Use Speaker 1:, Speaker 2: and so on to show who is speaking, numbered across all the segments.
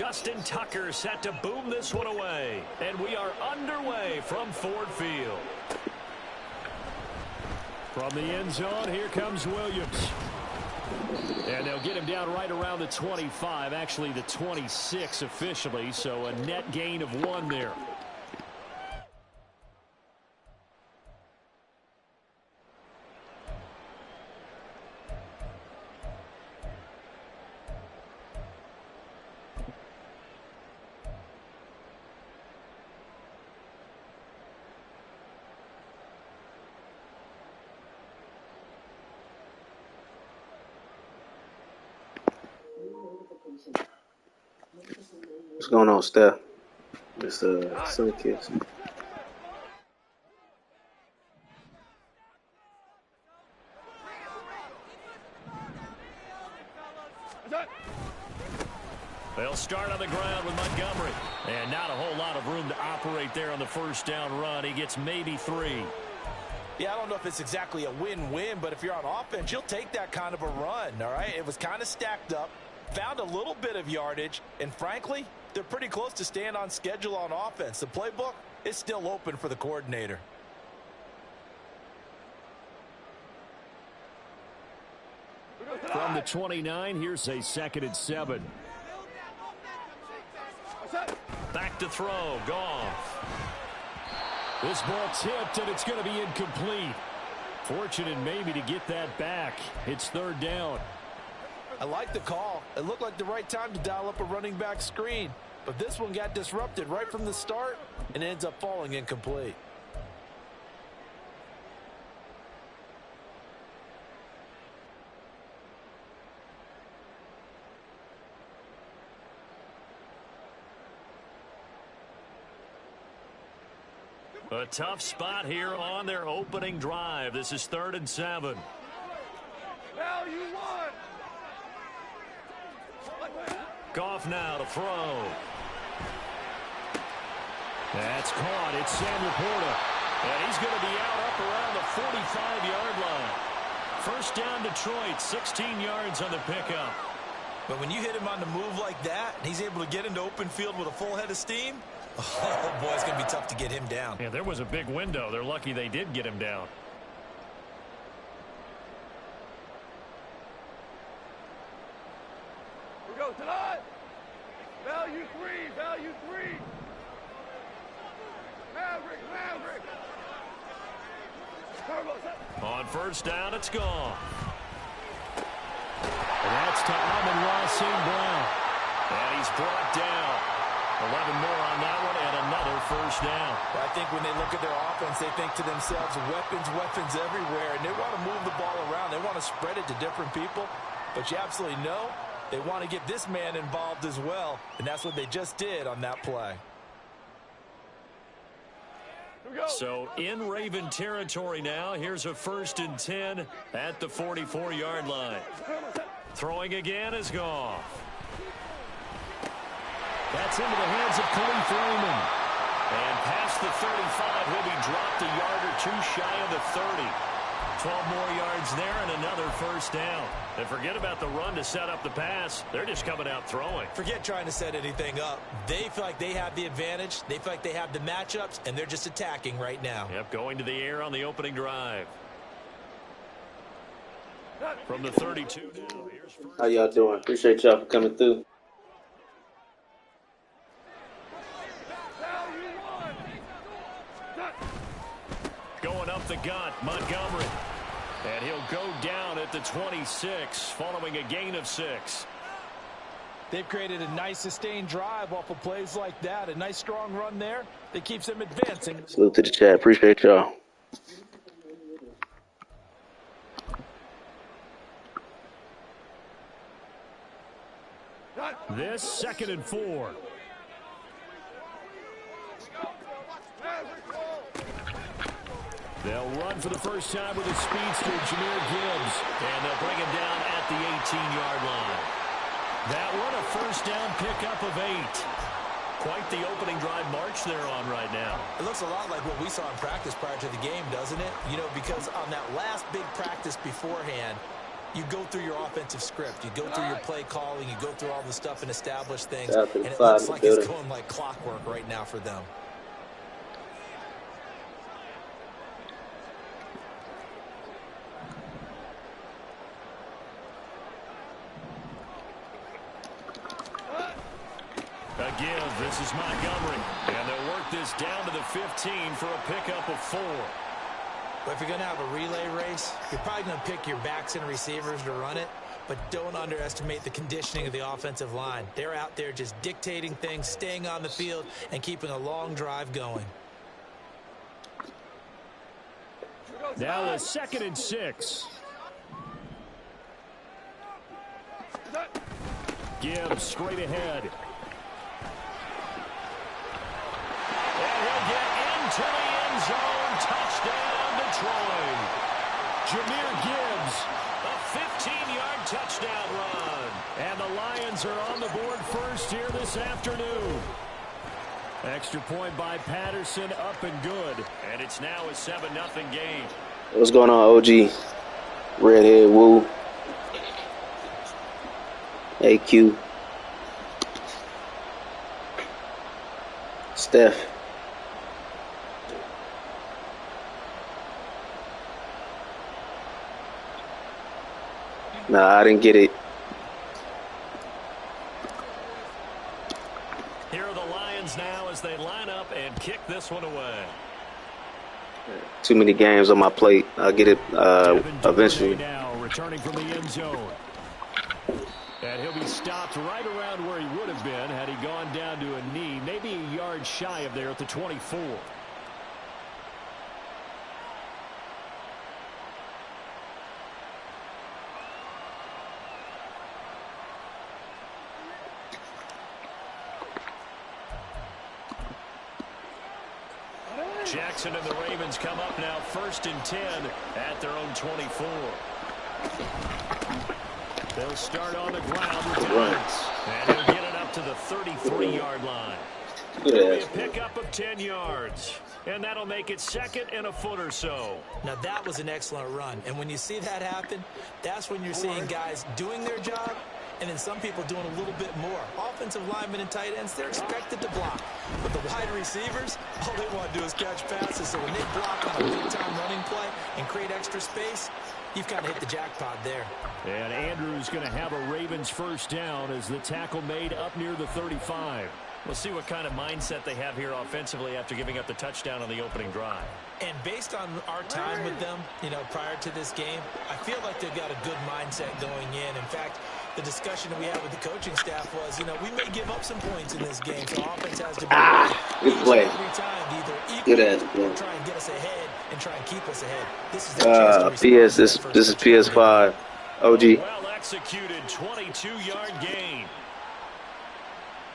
Speaker 1: Justin Tucker set to boom this one away. And we are underway from Ford Field. From the end zone, here comes Williams. And they'll get him down right around the 25, actually the 26 officially, so a net gain of 1 there.
Speaker 2: What's going on, Steph? It's Sun Kiss.
Speaker 1: They'll start on the ground with Montgomery. And not a whole lot of room to operate there on the first down run. He gets maybe 3.
Speaker 3: Yeah, I don't know if it's exactly a win-win, but if you're on offense, you'll take that kind of a run, all right? It was kind of stacked up, found a little bit of yardage, and frankly, they're pretty close to staying on schedule on offense. The playbook is still open for the coordinator.
Speaker 1: From the 29, here's a 2nd and 7. Back to throw, Goff. This ball tipped, and it's going to be incomplete. Fortunate maybe to get that back. It's 3rd down.
Speaker 3: I like the call. It looked like the right time to dial up a running back screen. But this one got disrupted right from the start and ends up falling incomplete.
Speaker 1: A tough spot here on their opening drive. This is 3rd and 7. Goff now to throw. That's caught. It's Sam Laporta. And he's going to be out up around the 45-yard line. First down Detroit, 16 yards on the pickup.
Speaker 3: But when you hit him on the move like that, and he's able to get into open field with a full head of steam, oh, boy, it's going to be tough to get him down.
Speaker 1: Yeah, there was a big window. They're lucky they did get him down.
Speaker 4: We go tonight. Value 3, value 3. Maverick.
Speaker 1: On first down, it's gone. And that's to Amon-Ra St. Brown. And he's brought down. 11 more on that one, and another first down.
Speaker 3: I think when they look at their offense, they think to themselves, weapons everywhere, and they want to move the ball around. They want to spread it to different people, but you absolutely know they want to get this man involved as well, and that's what they just did on that play.
Speaker 1: So in Raven territory now, here's a 1st and 10 at the 44-yard line. Throwing again is Goff. That's into the hands of Khalif Raymond. And past the 35, he'll be dropped a yard or 2 shy of the 30. 12 more yards there and another first down. And forget about the run to set up the pass. They're just coming out throwing.
Speaker 3: Forget trying to set anything up. They feel like they have the advantage. They feel like they have the matchups, and they're just attacking right now.
Speaker 1: Yep, going to the air on the opening drive. From the 32 now, here's first.
Speaker 2: How y'all doing? Appreciate y'all for coming through.
Speaker 1: Going up the gut, Montgomery. And he'll go down at the 26, following a gain of 6.
Speaker 3: They've created a nice sustained drive off of plays like that. A nice strong run there that keeps them advancing.
Speaker 2: Salute to the chat. Appreciate y'all.
Speaker 1: This 2nd and 4. They'll run for the first time with a speedster, Jahmyr Gibbs. And they'll bring him down at the 18-yard line. That one a first down pickup of 8. Quite the opening drive march they're on right now.
Speaker 3: It looks a lot like what we saw in practice prior to the game, doesn't it? You know, because on that last big practice beforehand, You go through your offensive script. You go through your play calling. You go through all the stuff and establish things.
Speaker 2: Shout out to
Speaker 3: And
Speaker 2: the
Speaker 3: it
Speaker 2: five
Speaker 3: looks
Speaker 2: in the
Speaker 3: like it's
Speaker 2: building.
Speaker 3: going like clockwork right now for them.
Speaker 1: A give. This is Montgomery. And they'll work this down to the 15 for a pickup of 4.
Speaker 3: But if you're going to have a relay race, you're probably going to pick your backs and receivers to run it, but don't underestimate the conditioning of the offensive line. They're out there just dictating things, staying on the field, and keeping a long drive going.
Speaker 1: Now a 2nd and 6. Gibbs straight ahead. And he'll get into the end zone. Touchdown, Detroit. Jahmyr Gibbs, a 15-yard touchdown run. And the Lions are on the board first here this afternoon. Extra point by Patterson, up and good. And it's now a 7-0 game.
Speaker 2: What's going on, OG? Redhead Woo. AQ. Steph. Nah, I didn't get it.
Speaker 1: Here are the Lions now as they line up and kick this one away.
Speaker 2: Too many games on my plate. I'll get it eventually.
Speaker 1: Now returning from the end zone. And he'll be stopped right around where he would have been had he gone down to a knee, maybe a yard shy of there at the 24. Jackson and the Ravens come up now 1st and 10 at their own 24. They'll start on the ground with Giants. And he'll get it up to the 33-yard line. It'll be a pickup of 10 yards. And that'll make it 2nd and a foot or so.
Speaker 3: Now, that was an excellent run. And when you see that happen, that's when you're seeing guys doing their job and then some people doing a little bit more. Offensive linemen and tight ends, they're expected to block. But the wide receivers, all they want to do is catch passes. So when they block on a big-time running play and create extra space, you've kind of hit the jackpot there.
Speaker 1: And Andrews going to have a Ravens first down as the tackle made up near the 35. We'll see what kind of mindset they have here offensively after giving up the touchdown on the opening drive.
Speaker 3: And based on our time with them, prior to this game, I feel like they've got a good mindset going in. In fact, the discussion we had with the coaching staff was, we may give up some points in this game, so offense has to be
Speaker 2: good play.
Speaker 3: every time to either
Speaker 2: Good
Speaker 3: equal
Speaker 2: ass play.
Speaker 3: or try and get us ahead and try and keep us ahead. This is their chance to
Speaker 2: PS.
Speaker 3: respond
Speaker 2: This is
Speaker 3: to that first
Speaker 2: PS5. OG.
Speaker 1: Well executed 22-yard gain.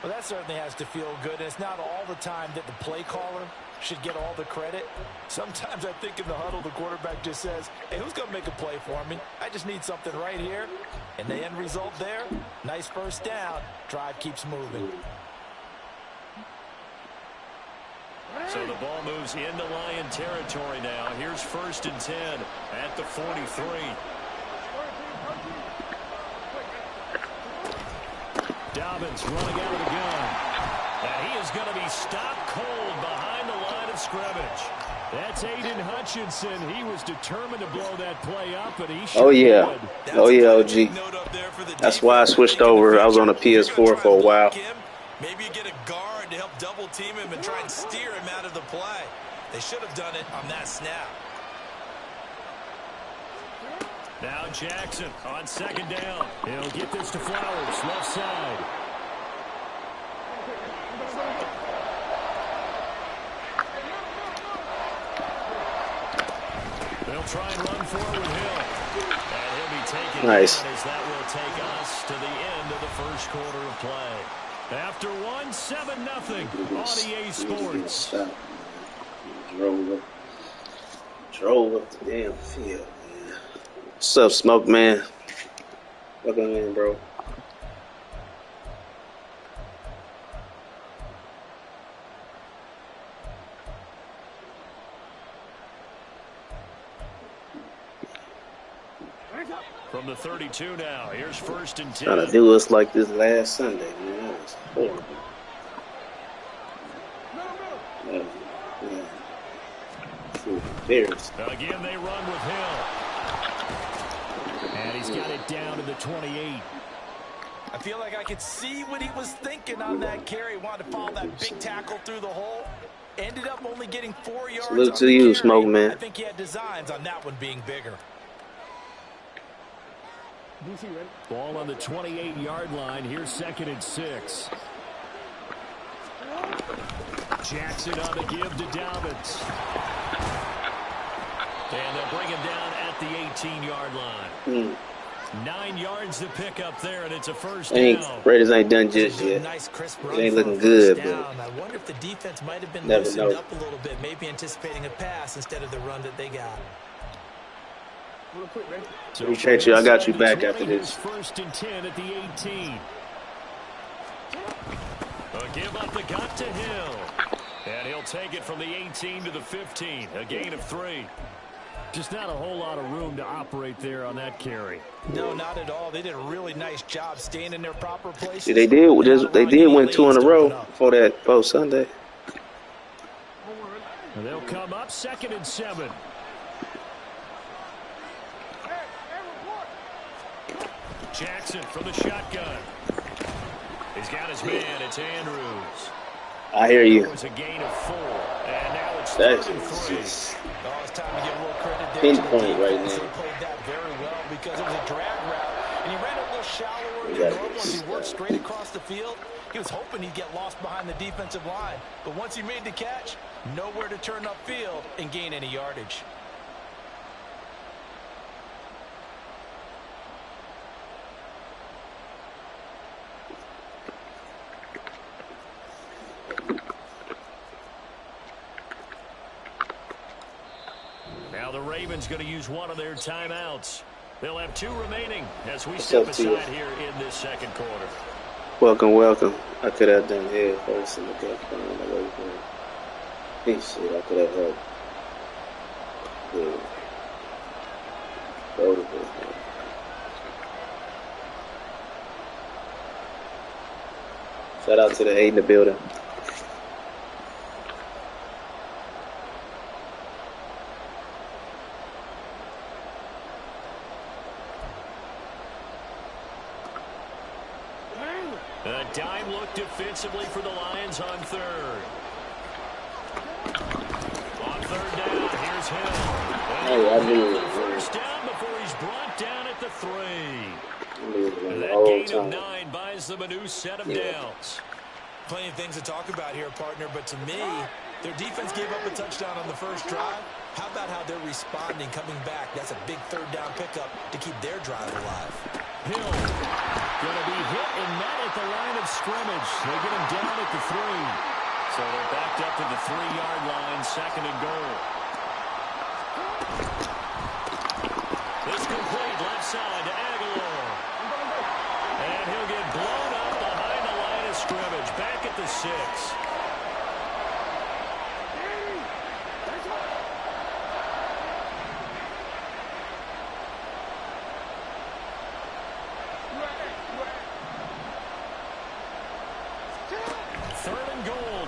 Speaker 3: Well, that certainly has to feel good. And it's not all the time that the play caller should get all the credit. Sometimes I think in the huddle, the quarterback just says, hey, who's going to make a play for me? I just need something right here. And the end result there, nice first down. Drive keeps moving.
Speaker 1: So the ball moves into Lion territory now. Here's 1st and 10 at the 43. Dobbins running out of the gun. And he is going to be stopped cold behind the line of scrimmage. That's Aiden Hutchinson. He was determined to blow that play up, and he sure did.
Speaker 2: Oh, yeah, OG. That's why I switched over. I was on a PS4 for a while.
Speaker 3: Maybe you get a guard to help double team him and try and steer him out of the play. They should have done it on that snap.
Speaker 1: Now Jackson on 2nd down. He'll get this to Flowers, left side. They'll try and run forward Hill. And he'll be taken
Speaker 2: nice.
Speaker 1: down as that will take us to the end of the first quarter of play. After 7-0 on EA Sports.
Speaker 2: Drove up the damn field, man. What's up, Smoke Man? Welcome in, bro.
Speaker 1: From the 32 now, here's 1st and 10.
Speaker 2: Trying to do us like this last Sunday, man. That was horrible.
Speaker 1: Again, they run with Hill. And he's got it down to the 28.
Speaker 3: I feel like I could see what he was thinking on that carry. Wanted to follow that big tackle through the hole. Ended up only getting 4 yards.
Speaker 2: Salute to you, Smoke Man.
Speaker 3: I think he had designs on that one being bigger.
Speaker 1: Ball on the 28-yard line. Here's 2nd and 6. Jackson on the give to Dobbins. And they'll bring him down at the 18-yard line. 9 yards to pick up there, and it's a 1st down.
Speaker 2: Raiders ain't done just yet.
Speaker 3: Nice crisp
Speaker 2: It
Speaker 3: run
Speaker 2: ain't
Speaker 3: for
Speaker 2: looking
Speaker 3: a
Speaker 2: good,
Speaker 3: first
Speaker 2: but
Speaker 3: down. I wonder if the defense might have been
Speaker 2: never
Speaker 3: loosened
Speaker 2: know.
Speaker 3: up a little bit, maybe anticipating a pass instead of the run that they got.
Speaker 2: Appreciate you. I got you back after this.
Speaker 1: 1st and 10 at the 18. A give up the got to Hill. And he'll take it from the 18 to the 15. A gain of 3. Just not a whole lot of room to operate there on that carry.
Speaker 3: No, not at all. They did a really nice job staying in their proper places.
Speaker 2: See, they did win 2 in a row for that post Sunday.
Speaker 1: And they'll come up 2nd and 7. Jackson from the shotgun. He's got his man. It's Andrews.
Speaker 2: I hear you.
Speaker 1: It was a gain of 4. And now it's
Speaker 2: That's
Speaker 1: 3rd and 3.
Speaker 2: just
Speaker 3: It's time to give a little credit there
Speaker 2: pinpoint right
Speaker 3: He
Speaker 2: now.
Speaker 3: played that very well because it was a drag route, and he ran a little shallower than normal as he worked straight across the field. He was hoping he'd get lost behind the defensive line, but once he made the catch, nowhere to turn upfield and gain any yardage.
Speaker 1: Now the Ravens going to use one of their timeouts. They'll have 2 remaining as we step aside here in this 2nd quarter.
Speaker 2: Welcome, welcome. I could have done head first and look at the away from it. Hey, shit, I could have helped. Yeah. Go to this, man. Shout out to the 8 in the building.
Speaker 1: A dime look defensively for the Lions on 3rd. On 3rd down, here's Hill.
Speaker 2: Hey, I knew it.
Speaker 1: 1st down before he's brought down at the 3.
Speaker 2: That
Speaker 1: Gain of 9 buys them a new set of downs.
Speaker 3: Plenty of things to talk about here, partner, but to me, their defense gave up a touchdown on the first drive. How about how they're responding, coming back? That's a big 3rd down pickup to keep their drive alive.
Speaker 1: Hill going to be hit and met at the line of scrimmage. They get him down at the 3. So they're backed up to the 3-yard line, 2nd and goal. This complete left side to Aguilar. And he'll get blown up behind the line of scrimmage. Back at the 6.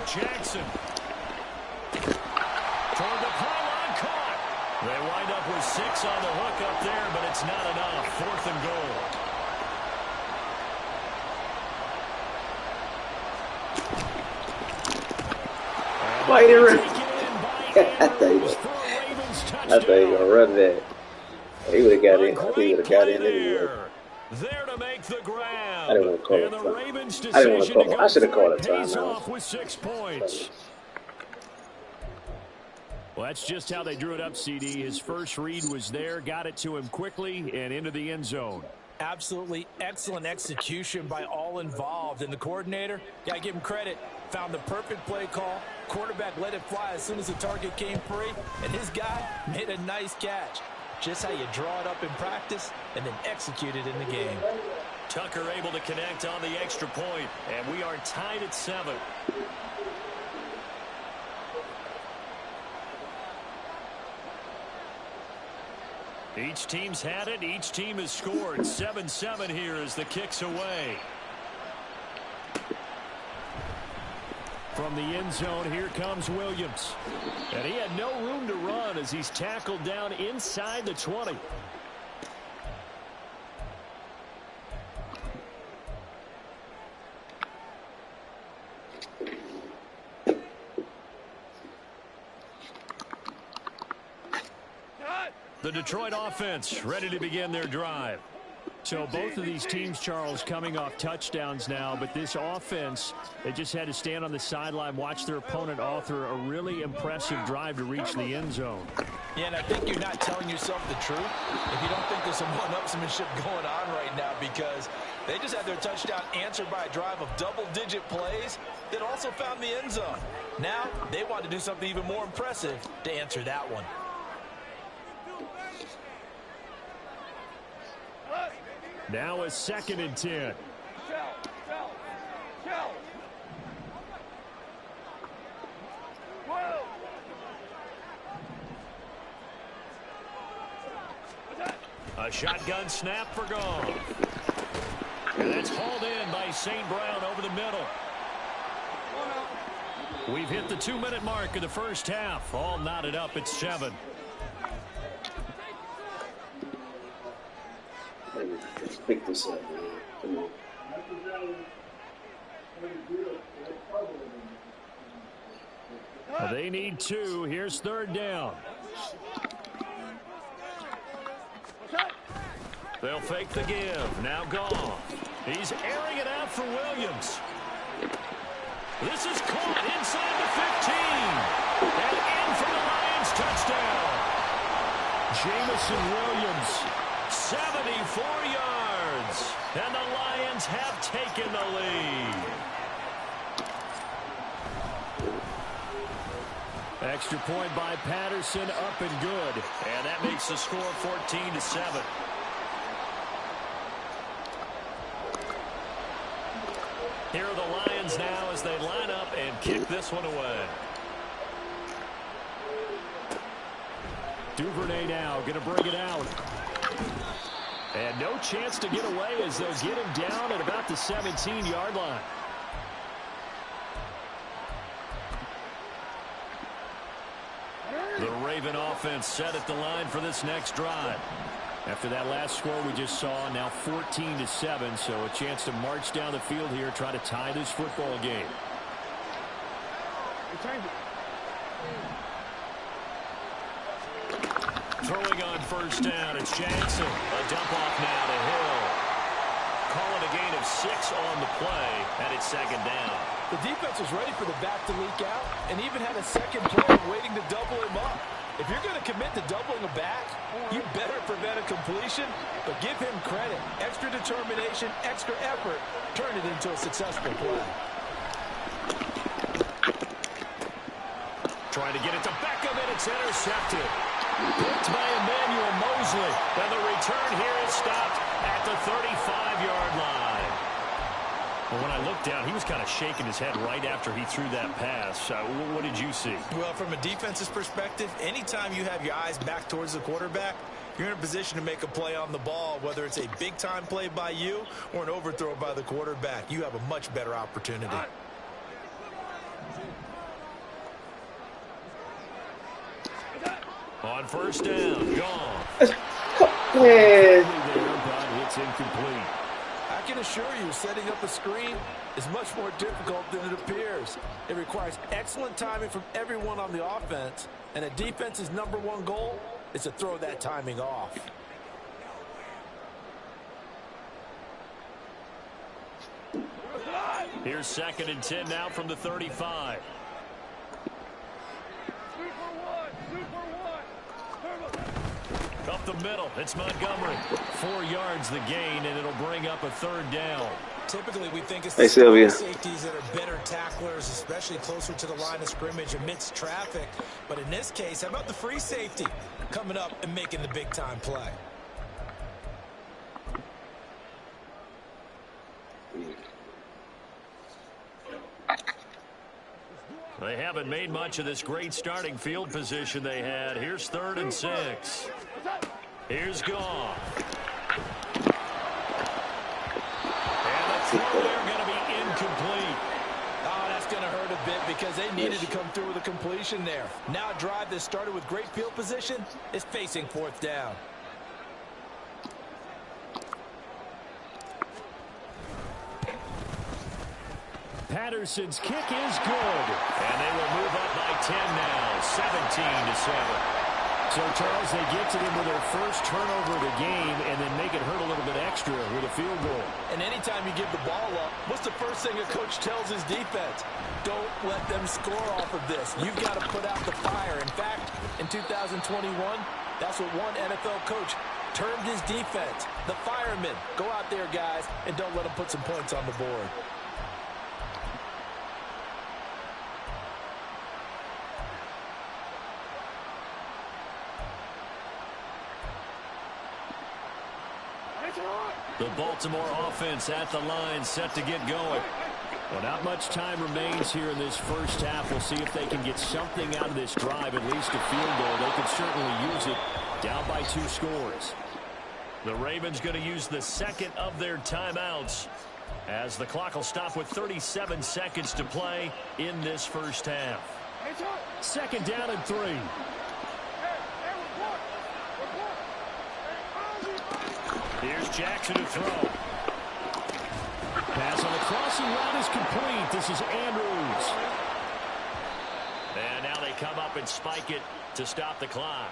Speaker 1: Jackson. Toward the pylon, caught. They wind up with 6 on the hook up there, but it's not enough. 4th and goal.
Speaker 2: Why you run? I thought he was gonna run that. He would have got in. I think he would have got in anyway.
Speaker 1: There to make the grab.
Speaker 2: I didn't want to call it. I didn't want to call it. I should have called it timeout.
Speaker 1: With 6 points. Well, that's just how they drew it up, CD. His first read was there, got it to him quickly and into the end zone.
Speaker 3: Absolutely excellent execution by all involved. And the coordinator, gotta give him credit, found the perfect play call. Quarterback let it fly as soon as the target came free, and his guy made a nice catch. Just how you draw it up in practice and then execute it in the game.
Speaker 1: Tucker able to connect on the extra point, and we are tied at 7. Each team's had it. Each team has scored. 7-7 here as the kick's away. From the end zone, here comes Williams. And he had no room to run as he's tackled down inside the 20. The Detroit offense ready to begin their drive. So both of these teams, Charles, coming off touchdowns now, but this offense, they just had to stand on the sideline, watch their opponent author a really impressive drive to reach the end zone.
Speaker 3: Yeah, and I think you're not telling yourself the truth if you don't think there's some one-upsmanship going on right now, because they just had their touchdown answered by a drive of double-digit plays that also found the end zone. Now they want to do something even more impressive to answer that one.
Speaker 1: Now a 2nd and 10. A shotgun snap for Goff. And that's hauled in by St. Brown over the middle. We've hit the 2-minute mark of the first half. All knotted up at 7.
Speaker 2: Let's pick this up, man. Come on.
Speaker 1: Well, they need 2. Here's 3rd down. They'll fake the give. Now Goff. He's airing it out for Williams. This is caught inside the 15. And in for the Lions touchdown. Jamison Williams, 74 yards. And the Lions have taken the lead. Extra point by Patterson, up and good. And that makes the score 14-7. Here are the Lions now as they line up and kick this one away. Duvernay now going to bring it out. And no chance to get away as they'll get him down at about the 17-yard line. The Raven offense set at the line for this next drive. After that last score we just saw, now 14-7, so a chance to march down the field here, try to tie this football game. Throwing on first down, it's Jackson. A dump off now to Hill. Call it a gain of 6 on the play, and it's 2nd down.
Speaker 3: The defense was ready for the back to leak out and even had a second player waiting to double him up. If you're going to commit to doubling a back, you better prevent a completion, but give him credit. Extra determination, extra effort, turn it into a successful play.
Speaker 1: Trying to get it to Beckham, and it's intercepted. Picked by Emmanuel Mosley. And the return here is stopped at the 35-yard line. Well, when I looked down, he was kind of shaking his head right after he threw that pass. What did you see?
Speaker 3: Well, from a defense's perspective, anytime you have your eyes back towards the quarterback, you're in a position to make a play on the ball, whether it's a big-time play by you or an overthrow by the quarterback. You have a much better opportunity.
Speaker 1: On first down, gone.
Speaker 2: Man.
Speaker 1: It's incomplete.
Speaker 3: I can assure you, setting up a screen is much more difficult than it appears. It requires excellent timing from everyone on the offense, and a defense's #1 goal is to throw that timing off.
Speaker 1: Here's 2nd and 10 now from the 35. Up the middle, it's Montgomery. 4 yards the gain, and it'll bring up a 3rd down.
Speaker 3: Typically, we think it's
Speaker 2: the
Speaker 3: safeties that are better tacklers, especially closer to the line of scrimmage amidst traffic. But in this case, how about the free safety coming up and making the big-time play?
Speaker 1: They haven't made much of this great starting field position they had. Here's 3rd and 6. Here's Goff. And the throw there going to be incomplete.
Speaker 3: Oh, that's going to hurt a bit because they needed to come through with a completion there. Now a drive that started with great field position is facing fourth down.
Speaker 1: Patterson's kick is good. And they will move up by 10 now, 17-7. So, Charles, they get to them with their first turnover of the game and then make it hurt a little bit extra with a field goal.
Speaker 3: And anytime you give the ball up, what's the first thing a coach tells his defense? Don't let them score off of this. You've got to put out the fire. In fact, in 2021, that's what one NFL coach termed his defense. The firemen. Go out there, guys, and don't let them put some points on the board.
Speaker 1: The Baltimore offense at the line, set to get going. Well, not much time remains here in this first half. We'll see if they can get something out of this drive, at least a field goal. They could certainly use it, down by 2 scores. The Ravens going to use the second of their timeouts as the clock will stop with 37 seconds to play in this first half. Second down and 3. Here's Jackson to throw. Pass on the crossing route is complete. This is Andrews. And now they come up and spike it to stop the clock.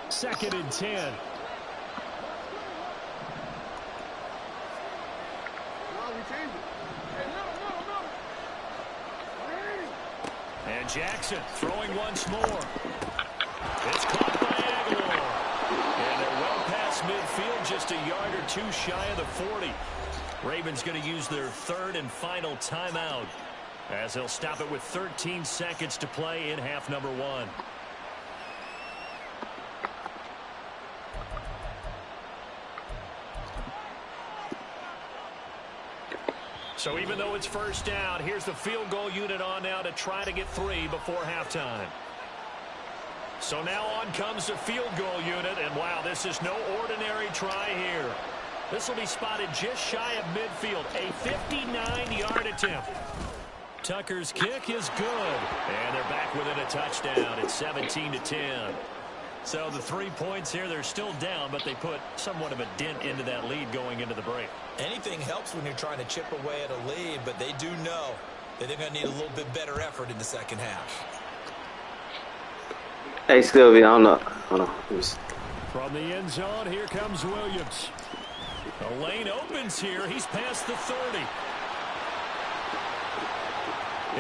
Speaker 1: Second and 10. And Jackson throwing once more. It's caught by Aguilar. And they're well past midfield, just a yard or 2 shy of the 40. Ravens going to use their third and final timeout as they'll stop it with 13 seconds to play in half number 1. So even though it's first down, here's the field goal unit on now to try to get 3 before halftime. So now on comes the field goal unit, and wow, this is no ordinary try here. This will be spotted just shy of midfield, a 59-yard attempt. Tucker's kick is good, and they're back within a touchdown. It's 17-10. So the 3 points here, they're still down, but they put somewhat of a dent into that lead going into the break.
Speaker 3: Anything helps when you're trying to chip away at a lead, but they do know that they're going to need a little bit better effort in the second half.
Speaker 2: Hey, Scooby, I don't know. Hold on.
Speaker 1: From the end zone, here comes Williams. The lane opens here. He's past the 30.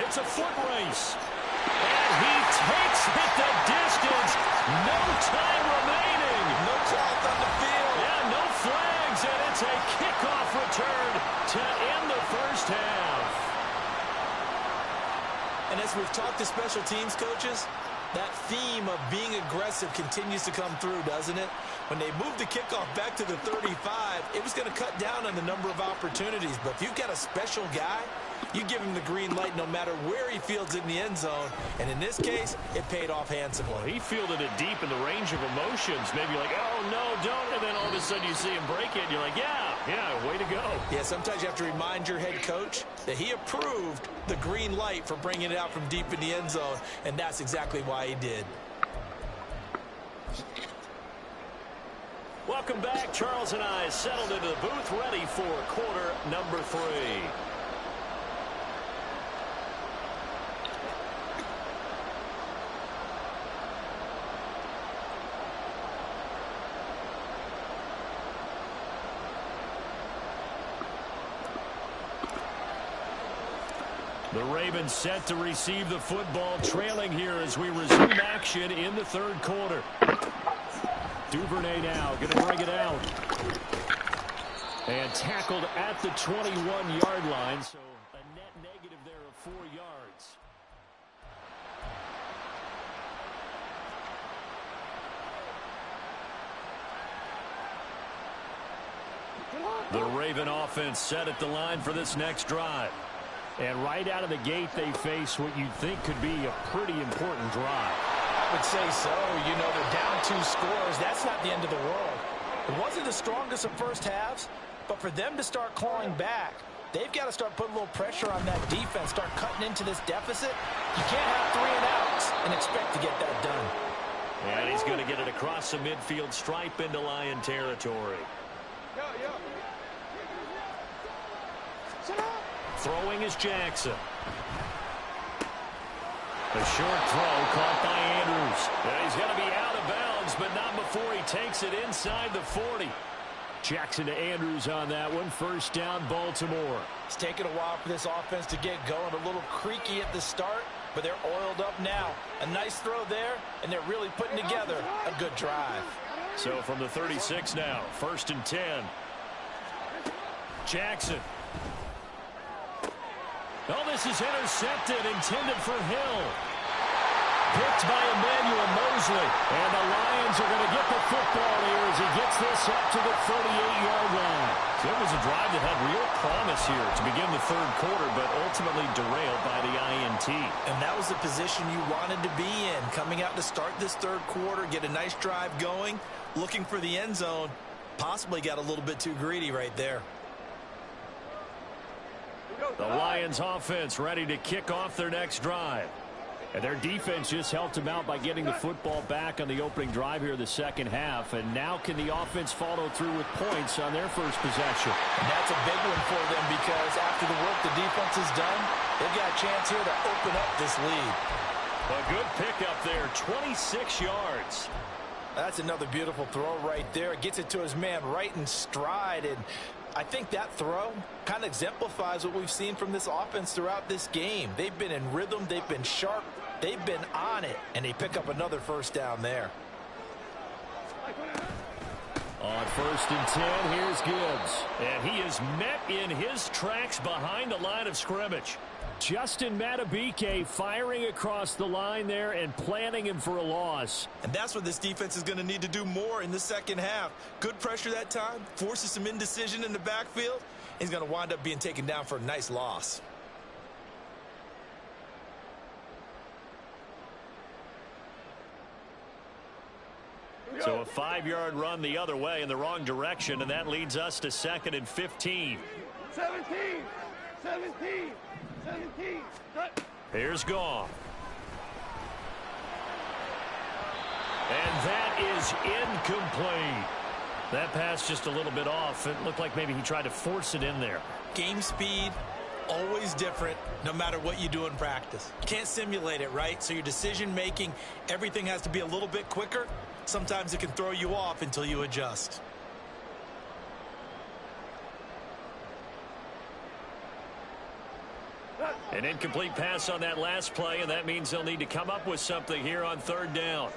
Speaker 1: It's a foot race. And he takes it the distance. No time remaining.
Speaker 3: No cloth on the field.
Speaker 1: Yeah, no flags. And it's a kickoff return to end the first half.
Speaker 3: And as we've talked to special teams coaches, that theme of being aggressive continues to come through, doesn't it? When they moved the kickoff back to the 35, it was going to cut down on the number of opportunities. But if you've got a special guy, you give him the green light no matter where he fields in the end zone. And in this case, it paid off handsomely.
Speaker 1: Well, he fielded it deep in the range of emotions. Maybe like, oh, no, don't. And then all of a sudden you see him break it. And you're like, yeah, way to go.
Speaker 3: Yeah, sometimes you have to remind your head coach that he approved the green light for bringing it out from deep in the end zone. And that's exactly why he did.
Speaker 1: Welcome back. Charles and I settled into the booth, ready for quarter number 3. The Ravens set to receive the football, trailing here as we resume action in the third quarter. Duvernay now going to bring it out. And tackled at the 21-yard line, so a net negative there of 4 yards. The Raven offense set at the line for this next drive.
Speaker 5: And right out of the gate, they face what you'd think could be a pretty important drive.
Speaker 3: I would say so. You know, they're down 2 scores. That's not the end of the world. It wasn't the strongest of first halves, but for them to start clawing back, they've got to start putting a little pressure on that defense, start cutting into this deficit. You can't have 3 and outs and expect to get that done.
Speaker 1: And he's going to get it across the midfield stripe into Lion territory. Throwing is Jackson. A short throw caught by Andrews. And he's going to be out of bounds, but not before he takes it inside the 40.
Speaker 5: Jackson to Andrews on that one. First down, Baltimore.
Speaker 3: It's taken a while for this offense to get going. A little creaky at the start, but they're oiled up now. A nice throw there, and they're really putting together a good drive.
Speaker 1: So from the 36 now, 1st and 10. Jackson. Oh, this is intercepted, intended for Hill. Picked by Emmanuel Mosley. And the Lions are going to get the football here as he gets this up to the 38-yard line. So it was a drive that had real promise here to begin the 3rd quarter, but ultimately derailed by the INT.
Speaker 3: And that was the position you wanted to be in. Coming out to start this 3rd quarter, get a nice drive going, looking for the end zone. Possibly got a little bit too greedy right there.
Speaker 1: The Lions offense ready to kick off their next drive.
Speaker 5: And their defense just helped them out by getting the football back on the opening drive here in the 2nd half. And now can the offense follow through with points on their first possession?
Speaker 3: And that's a big one for them because after the work the defense has done, they've got a chance here to open up this lead.
Speaker 1: A good pickup there, 26 yards.
Speaker 3: That's another beautiful throw right there. Gets it to his man right in stride. And I think that throw kind of exemplifies what we've seen from this offense throughout this game. They've been in rhythm. They've been sharp. They've been on it. And they pick up another first down there.
Speaker 5: On 1st and 10, here's Gibbs.
Speaker 1: And he is met in his tracks behind the line of scrimmage.
Speaker 5: Justin Matabike firing across the line there and planning him for a loss.
Speaker 3: And that's what this defense is going to need to do more in the 2nd half. Good pressure that time, forces some indecision in the backfield. He's going to wind up being taken down for a nice loss.
Speaker 1: So a 5-yard run the other way in the wrong direction, and that leads us to 2nd and 15.
Speaker 4: 17. Cut.
Speaker 1: Here's Goff. And that is incomplete. That pass just a little bit off. It looked like maybe he tried to force it in there.
Speaker 3: Game speed, always different, no matter what you do in practice. You can't simulate it, right? So your decision making, everything has to be a little bit quicker. Sometimes it can throw you off until you adjust.
Speaker 1: An incomplete pass on that last play, and that means they'll need to come up with something here on 3rd down.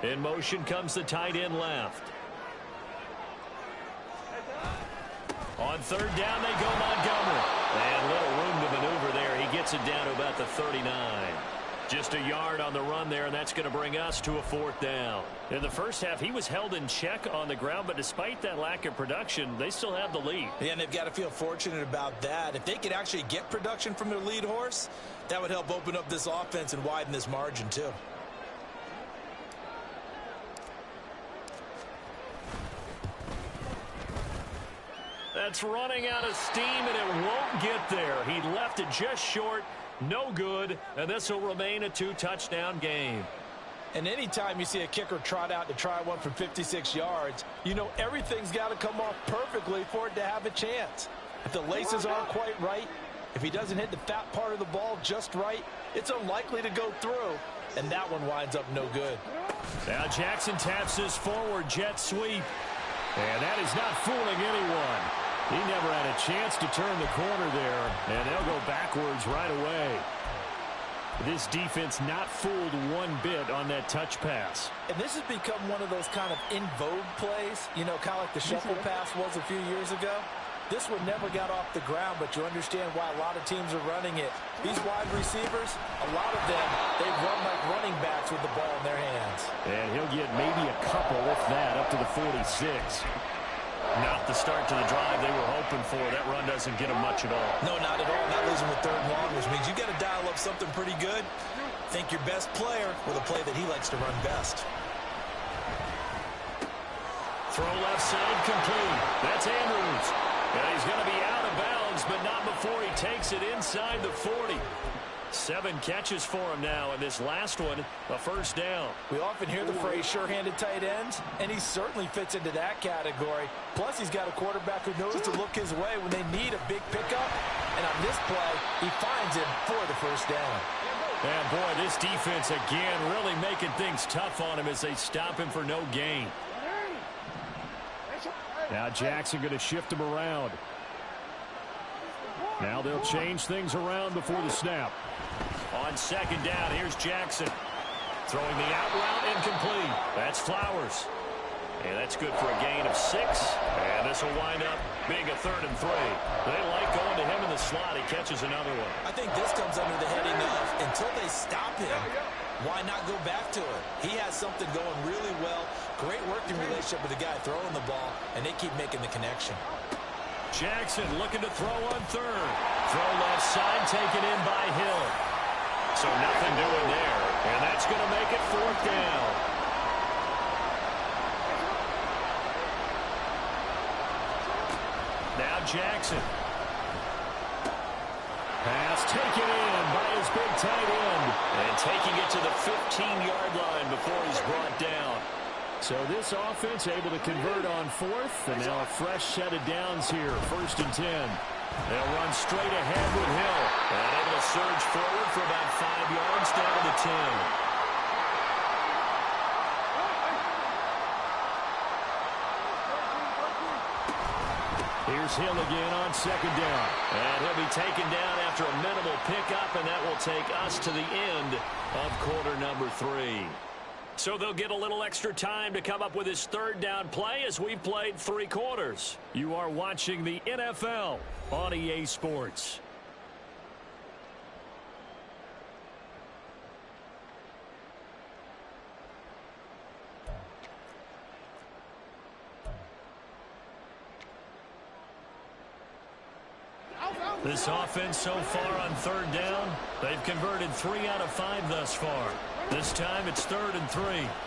Speaker 1: In motion comes the tight end left. On 3rd down, they go Montgomery. And little room to maneuver there. He gets it down to about the 39. Just a yard on the run there, and that's going to bring us to a 4th down. In the first half, he was held in check on the ground, but despite that lack of production, they still have the lead.
Speaker 3: Yeah, and they've got to feel fortunate about that. If they could actually get production from their lead horse, that would help open up this offense and widen this margin too.
Speaker 1: That's running out of steam, and it won't get there. He left it just short. No good, and this will remain a 2-touchdown game.
Speaker 3: And anytime you see a kicker trot out to try one from 56 yards, you know everything's got to come off perfectly for it to have a chance. If the laces aren't quite right, if he doesn't hit the fat part of the ball just right, it's unlikely to go through, and that one winds up no good.
Speaker 1: Now Jackson taps his forward jet sweep, and that is not fooling anyone. He never had a chance to turn the corner there, and they'll go backwards right away. This defense not fooled one bit on that touch pass.
Speaker 3: And this has become one of those kind of in vogue plays, you know, kind of like the shuffle pass was a few years ago. This one never got off the ground, but you understand why a lot of teams are running it. These wide receivers, a lot of them, they run like running backs with the ball in their hands.
Speaker 5: And he'll get maybe a couple, if that, up to the 46.
Speaker 1: Not the start to the drive they were hoping for. That run doesn't get them much at all.
Speaker 3: No, not at all. Not losing with 3rd and long, which means you got to dial up something pretty good. Think your best player with a play that he likes to run best.
Speaker 1: Throw left side, complete. That's Andrews. And he's going to be out of bounds, but not before he takes it inside the 40. 7 catches for him now, and this last one, a first down.
Speaker 3: We often hear the phrase sure-handed tight ends, and he certainly fits into that category. Plus, he's got a quarterback who knows to look his way when they need a big pickup. And on this play, he finds him for the first down.
Speaker 5: And boy, this defense again really making things tough on him as they stop him for no gain. Now Jackson going to shift him around. Now they'll change things around before the snap.
Speaker 1: On 2nd down, here's Jackson. Throwing the out route, incomplete. That's Flowers. And that's good for a gain of 6. And this will wind up being a 3rd and 3. They like going to him in the slot. He catches another one.
Speaker 3: I think this comes under the heading of until they stop him, why not go back to it? He has something going really well. Great working relationship with the guy throwing the ball, and they keep making the connection.
Speaker 5: Jackson looking to throw on 3rd. Throw left side, taken in by Hill.
Speaker 1: So nothing doing there. And that's going to make it 4th down.
Speaker 5: Now Jackson. Pass taken in by his big tight end.
Speaker 1: And taking it to the 15-yard line before he's brought down.
Speaker 5: So this offense able to convert on 4th, and now a fresh set of downs here, 1st and 10.
Speaker 1: They'll run straight ahead with Hill. And able to surge forward for about 5 yards down to the 10.
Speaker 5: Here's Hill again on 2nd down.
Speaker 1: And he'll be taken down after a minimal pickup, and that will take us to the end of quarter number 3. So they'll get a little extra time to come up with his 3rd down play as we've played 3 quarters.
Speaker 5: You are watching the NFL on EA Sports.
Speaker 1: This offense so far on 3rd down, they've converted 3 out of 5 thus far. This time it's 3rd and 3.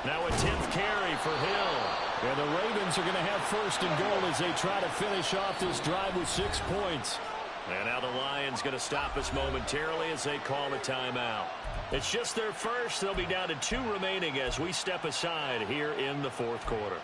Speaker 1: Now a 10th carry for Hill.
Speaker 5: And the Ravens are going to have 1st and goal as they try to finish off this drive with 6 points.
Speaker 1: And now the Lions going to stop us momentarily as they call a timeout. It's just their first. They'll be down to 2 remaining as we step aside here in the 4th quarter.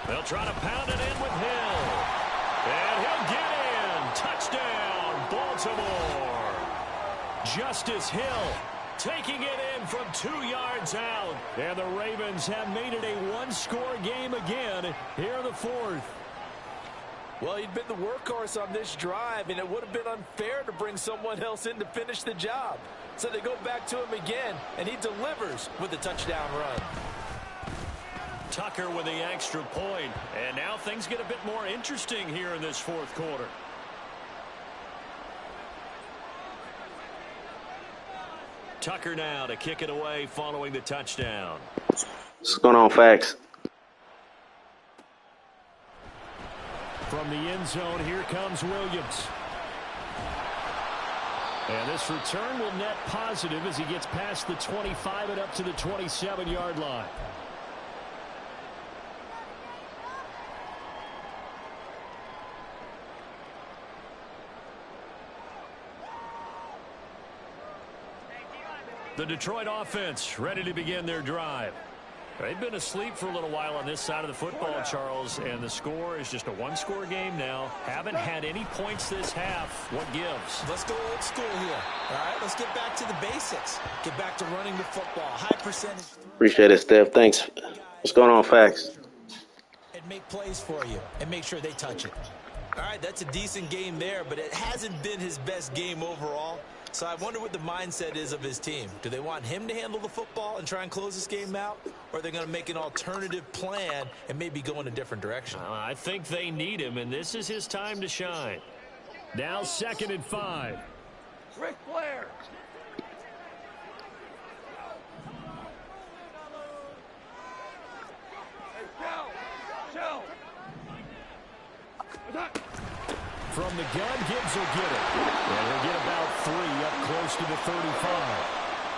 Speaker 1: They'll try to pound it in with Hill. And he'll get in. Touchdown, Baltimore. Justice Hill taking it in from 2 yards out.
Speaker 5: And the Ravens have made it a 1-score game again here in the 4th.
Speaker 3: Well, he'd been the workhorse on this drive, and it would have been unfair to bring someone else in to finish the job. So they go back to him again, and he delivers with a touchdown run.
Speaker 1: Tucker with the extra point. And now things get a bit more interesting here in this 4th quarter. Tucker now to kick it away following the touchdown.
Speaker 2: What's going on, Facts?
Speaker 5: From the end zone, here comes Williams. And this return will net positive as he gets past the 25 and up to the 27-yard line. The Detroit offense ready to begin their drive. They've been asleep for a little while on this side of the football, Charles, and the score is just a one-score game now. Haven't had any points this half. What gives?
Speaker 3: Let's go old school here. All right, let's get back to the basics. Get back to running the football. High percentage.
Speaker 2: Appreciate it, Steph. Thanks. What's going on, Facts?
Speaker 3: And make plays for you and make sure they touch it. All right, that's a decent game there, but it hasn't been his best game overall. So I wonder what the mindset is of his team. Do they want him to handle the football and try and close this game out? Or are they going to make an alternative plan and maybe go in a different direction?
Speaker 5: I think they need him, and this is his time to shine. Now 2nd and 5.
Speaker 4: Ric Flair. Hey, Shell.
Speaker 5: From the gun, Gibbs will get it. And he'll get about 3 up close to the 35.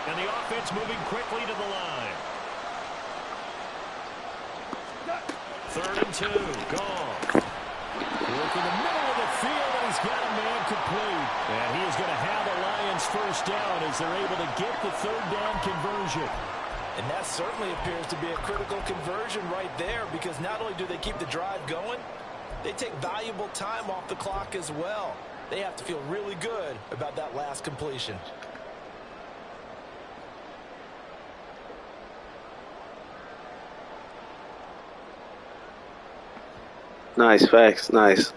Speaker 5: And the offense moving quickly to the line. 3rd and 2. Gone. Work in the middle of the field, and he's got a man complete. And he is going to have a Lions first down as they're able to get the 3rd down conversion.
Speaker 3: And that certainly appears to be a critical conversion right there, because not only do they keep the drive going, they take valuable time off the clock as well. They have to feel really good about that last completion.
Speaker 2: Nice, Facts. Nice.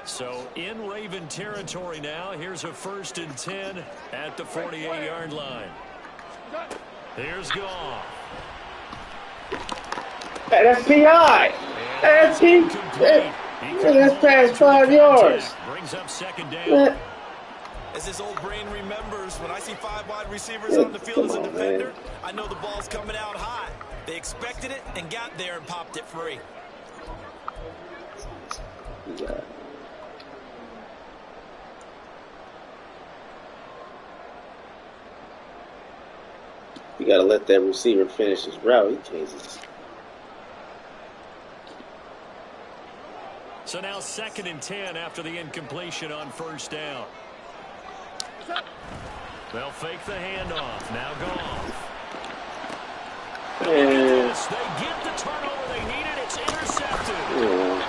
Speaker 5: So in Raven territory now. Here's a 1st and 10 at the 48-yard line. Here's Goff.
Speaker 2: Hey, that's PI. That's past 5 yards.
Speaker 5: Brings up 2nd down.
Speaker 3: As his old brain remembers, when I see 5 wide receivers on the field as a defender, I know the ball's coming out high. They expected it and got there and popped it free.
Speaker 2: Yeah. You got to let that receiver finish his route. He changes.
Speaker 5: So now 2nd and 10 after the incompletion on 1st down. They'll fake the handoff. Now Goff. They get the turnover they needed. It's intercepted.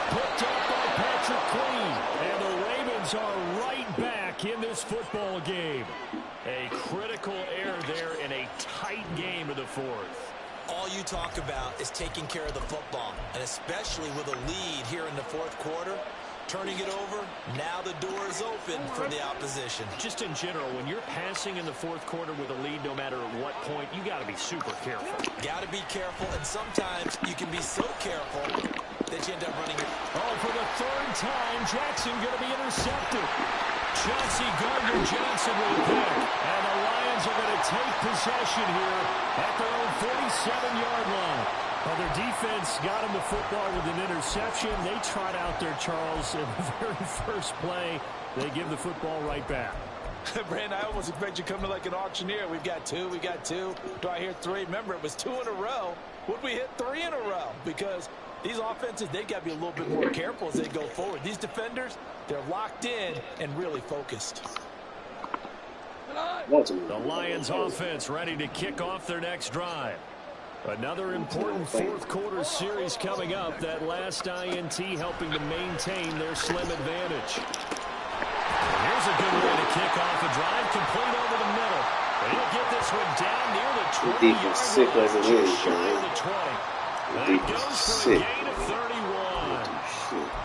Speaker 5: Picked up by Patrick Queen. And the Ravens are right back in this football game. A critical error there in a tight game of the 4th.
Speaker 3: All you talk about is taking care of the football, and especially with a lead here in the 4th quarter. Turning it over, now the door is open for the opposition.
Speaker 5: Just in general, when you're passing in the 4th quarter with a lead, no matter at what point, you got to be super careful.
Speaker 3: Got to be careful, and sometimes you can be so careful that you end up running it.
Speaker 5: Oh, for the 3rd time, Jackson going to be intercepted. Chauncey Gardner-Johnson will pick, and the Lions are going to take possession here at their own 47-yard line. Well, their defense got him the football with an interception. They trot out there, Charles, in the very first play. They give the football right back.
Speaker 3: Brandon, I almost expect you coming like an auctioneer. We've got 2, we got 2. Do I hear 3? Remember, it was 2 in a row. Would we hit 3 in a row? Because these offenses, they got to be a little bit more careful as they go forward. These defenders, they're locked in and really focused.
Speaker 5: The Lions offense ready to kick off their next drive. Another important 4th quarter series coming up. That last INT helping to maintain their slim advantage. Here's a good way to kick off a drive, complete over the middle. And he'll get this one down near the 20-yard line, just shy of the 20. That goes for a gain of 31.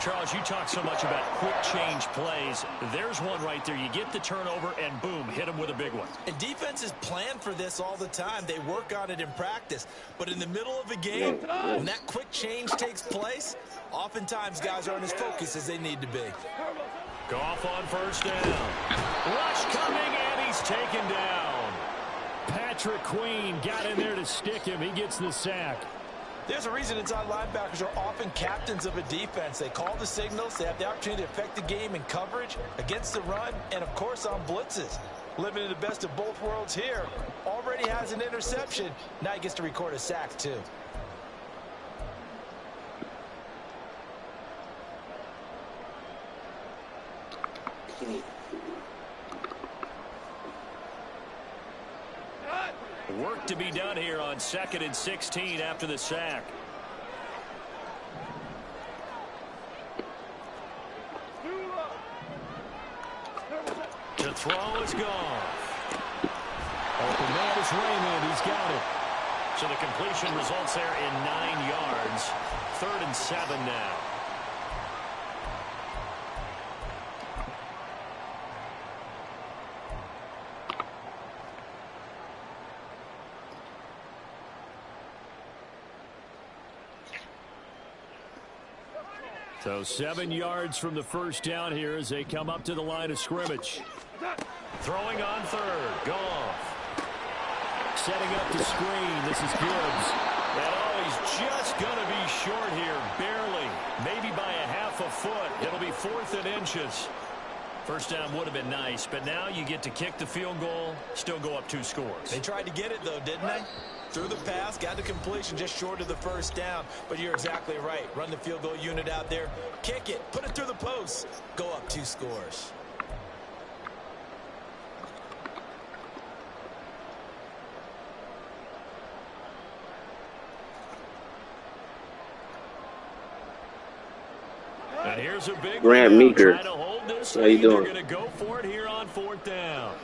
Speaker 5: Charles, you talk so much about quick change plays. There's one right there. You get the turnover, and boom, hit them with a big one.
Speaker 3: And defenses plan for this all the time. They work on it in practice. But in the middle of a game, when that quick change takes place, oftentimes guys aren't as focused as they need to be.
Speaker 5: Goff on 1st down. Rush coming, and he's taken down. Patrick Queen got in there to stick him. He gets the sack.
Speaker 3: There's a reason inside linebackers are often captains of a defense. They call the signals. They have the opportunity to affect the game in coverage, against the run, and, of course, on blitzes. Living in the best of both worlds here. Already has an interception. Now he gets to record a sack, too.
Speaker 5: Work to be done here on 2nd and 16 after the sack. The throw is gone. Open man is Raymond. He's got it. So the completion results there in 9 yards. 3rd and 7 now. So 7 yards from the first down here as they come up to the line of scrimmage. Throwing on 3rd. Goff. Setting up the screen. This is Gibbs. And he's just going to be short here. Barely. Maybe by a half a foot. It'll be 4th and inches. First down would have been nice, but now you get to kick the field goal, still go up 2 scores.
Speaker 3: They tried to get it, though, didn't they? Threw the pass, got the completion just short of the first down. But you're exactly right. Run the field goal unit out there. Kick it. Put it through the post. Go up 2 scores.
Speaker 5: And here's a big
Speaker 2: Grant Meeker.
Speaker 5: Trying to hold this.
Speaker 2: How you doing?
Speaker 5: They're going to go for it here on 4th down.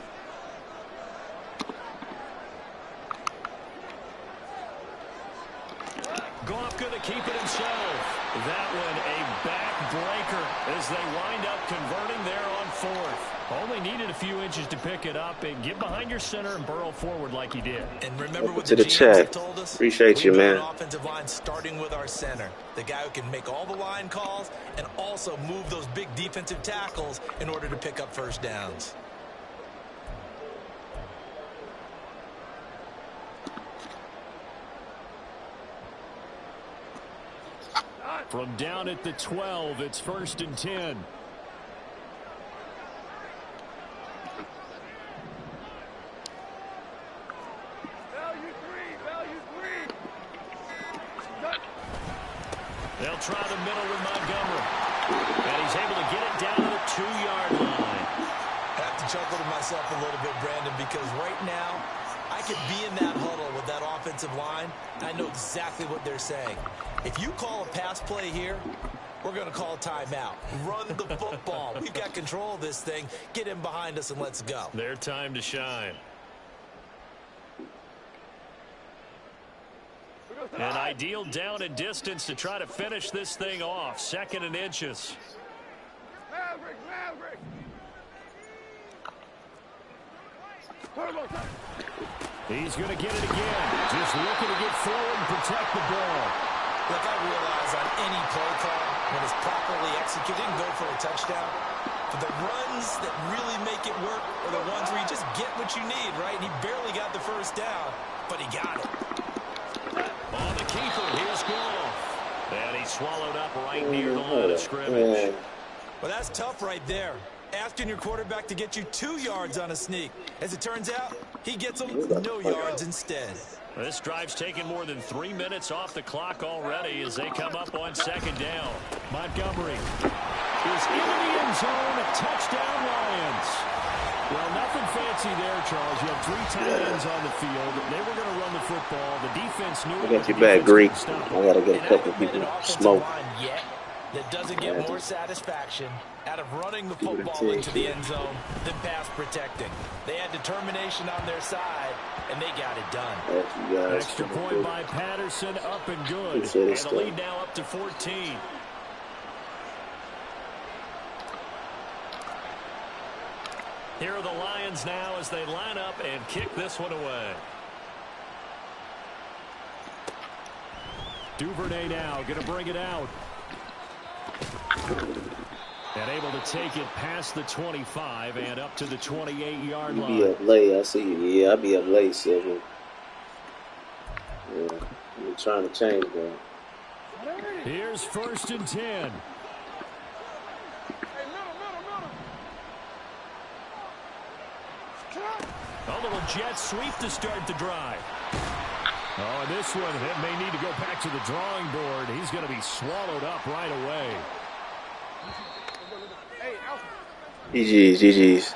Speaker 5: Goff going to keep it himself. That one a backbreaker as they wind up converting there on 4th. Only needed a few inches to pick it up and get behind your center and burrow forward like he did.
Speaker 3: And remember what
Speaker 2: to
Speaker 3: the
Speaker 2: the
Speaker 3: GMs
Speaker 2: chat.
Speaker 3: have told us?
Speaker 2: Appreciate you, man.
Speaker 3: Offensive line starting with our center, the guy who can make all the line calls and also move those big defensive tackles in order to pick up first downs.
Speaker 5: From down at the 12, it's 1st and 10. They'll try the middle with Montgomery. And he's able to get it down to the 2-yard line.
Speaker 3: I have to chuckle to myself a little bit, Brandon, because right now I could be in that huddle with that offensive line. I know exactly what they're saying. If you call a pass play here, we're going to call a timeout. Run the football. We've got control of this thing. Get in behind us and let's go.
Speaker 5: Their time to shine. An ideal down and distance to try to finish this thing off. 2nd and inches.
Speaker 4: Maverick!
Speaker 5: He's going to get it again. Just looking to get forward and protect the ball.
Speaker 3: Look, I realize on any play call, when it's properly executed, you can go for a touchdown. But the runs that really make it work are the ones where you just get what you need, right? And he barely got the first down, but he got it.
Speaker 5: On the keeper, here's Goff. And he's swallowed up right near the line of scrimmage.
Speaker 3: Well, that's tough right there. Asking your quarterback to get you 2 yards on a sneak. As it turns out, he gets them no yards instead.
Speaker 5: This drive's taken more than 3 minutes off the clock already as they come up on 2nd down. Montgomery is into the end zone. Touchdown, Lions. Well, nothing fancy there, Charles. You have 3 tight ends on the field. They were going to run the football. The defense knew it.
Speaker 2: I got your back, Greek. I got to get a couple people smoke.
Speaker 3: That doesn't get more satisfaction out of running the football into the end zone than pass protecting. They had determination on their side, and they got it done.
Speaker 5: Extra point by Patterson, up and good. And the lead now up to 14. Here are the Lions now as they line up and kick this one away. Duvernay now going to bring it out. And able to take it past the 25 and up to the 28-yard line.
Speaker 2: You be up late, I see you. Yeah, I'll be up late, Silver. Yeah, I'm trying to change that.
Speaker 5: Here's 1st and 10. A little jet sweep to start the drive. Oh, and this one may need to go back to the drawing board. He's going to be swallowed up right away.
Speaker 2: GG's.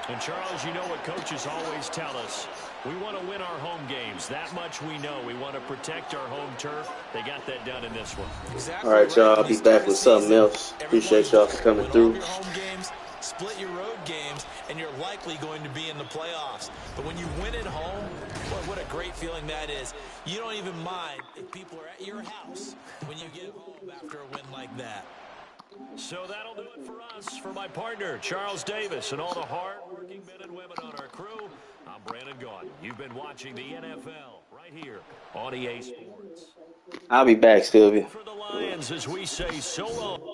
Speaker 5: And, Charles, you know what coaches always tell us. We want to win our home games. That much we know. We want to protect our home turf. They got that done in this one.
Speaker 3: Exactly.
Speaker 2: All right, y'all. I'll be back with something else. Appreciate y'all for coming through.
Speaker 3: Your home games, split your road games, and you're likely going to be in the playoffs. But when you win at home, boy, what a great feeling that is. You don't even mind if people are at your house when you get home after a win like that.
Speaker 5: So that'll do it for us. For my partner, Charles Davis, and all the hard-working men and women on our crew, I'm Brandon Gaudin. You've been watching the NFL right here on EA Sports.
Speaker 2: I'll be back, Sylvia.
Speaker 5: For the Lions, as we say so long.